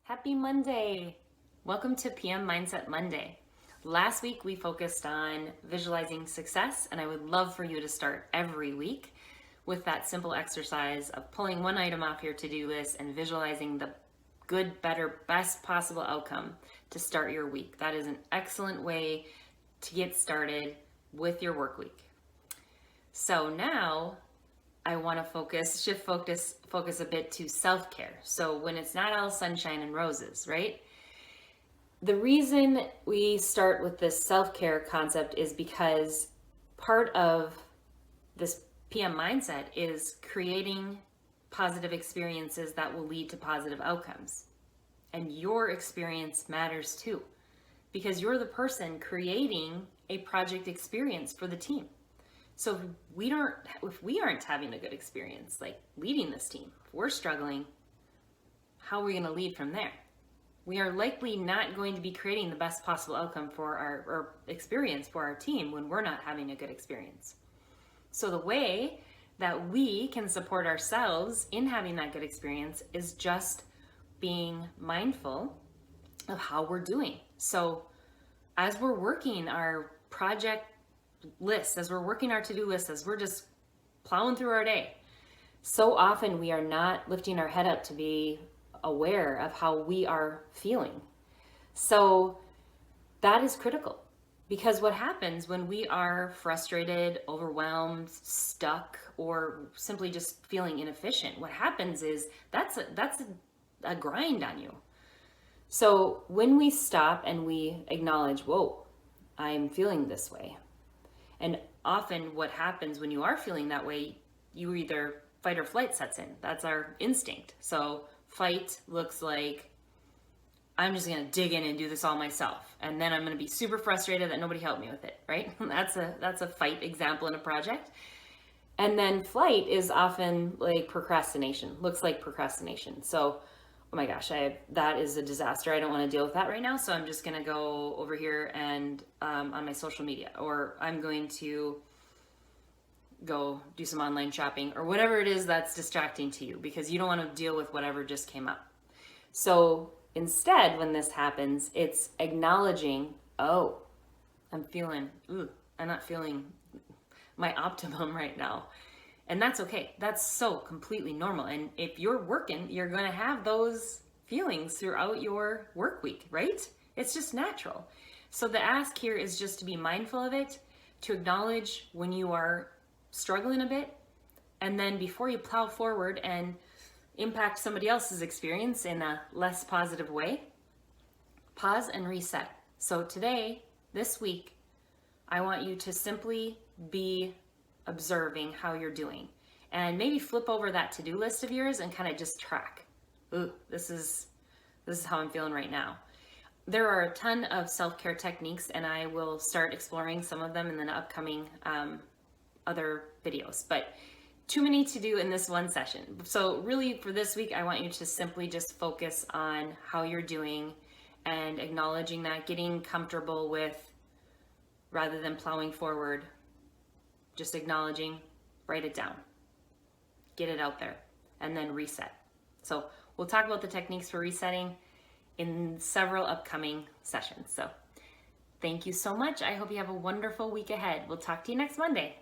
Happy Monday! Welcome to PM Mindset Monday. Last week we focused on visualizing success, and I would love for you to start every week with that simple exercise of pulling one item off your to-do list and visualizing the good, better, best possible outcome to start your week. That is an excellent way to get started with your work week. So now I want to shift focus a bit to self-care. So when it's not all sunshine and roses, right? The reason we start with this self-care concept is because part of this PM mindset is creating positive experiences that will lead to positive outcomes. And your experience matters too, because you're the person creating a project experience for the team. So if we aren't having a good experience, like leading this team, if we're struggling, how are we going to lead from there? We are likely not going to be creating the best possible outcome for our experience for our team when we're not having a good experience. So the way that we can support ourselves in having that good experience is just being mindful of how we're doing. So as we're working our project list, as we're working our to-do list, as we're just plowing through our day, so often we are not lifting our head up to be aware of how we are feeling. So that is critical, because what happens when we are frustrated, overwhelmed, stuck, or simply just feeling inefficient, what happens is that's a grind on you. So when we stop and we acknowledge, whoa, I'm feeling this way. And often what happens when you are feeling that way, you either fight or flight sets in. That's our instinct. So fight looks like, I'm just going to dig in and do this all myself. And then I'm going to be super frustrated that nobody helped me with it, right? That's a fight example in a project. And then flight is often like procrastination, looks like procrastination. So, oh my gosh, that is a disaster. I don't want to deal with that right now. So I'm just going to go over here and on my social media, or I'm going to go do some online shopping, or whatever it is that's distracting to you, because you don't want to deal with whatever just came up. So instead, when this happens, it's acknowledging, oh, I'm not feeling my optimum right now. And that's okay. That's so completely normal. And if you're working, you're going to have those feelings throughout your work week, right? It's just natural. So the ask here is just to be mindful of it, to acknowledge when you are struggling a bit, and then before you plow forward and impact somebody else's experience in a less positive way, pause and reset. So today, this week, I want you to simply be observing how you're doing, and maybe flip over that to-do list of yours and kind of just track. This is how I'm feeling right now. There are a ton of self-care techniques, and I will start exploring some of them in the upcoming other videos, but too many to do in this one session. So really for this week, I want you to simply just focus on how you're doing and acknowledging that, getting comfortable with, rather than plowing forward, just acknowledging, write it down, get it out there, and then reset. So we'll talk about the techniques for resetting in several upcoming sessions. So thank you so much. I hope you have a wonderful week ahead. We'll talk to you next Monday.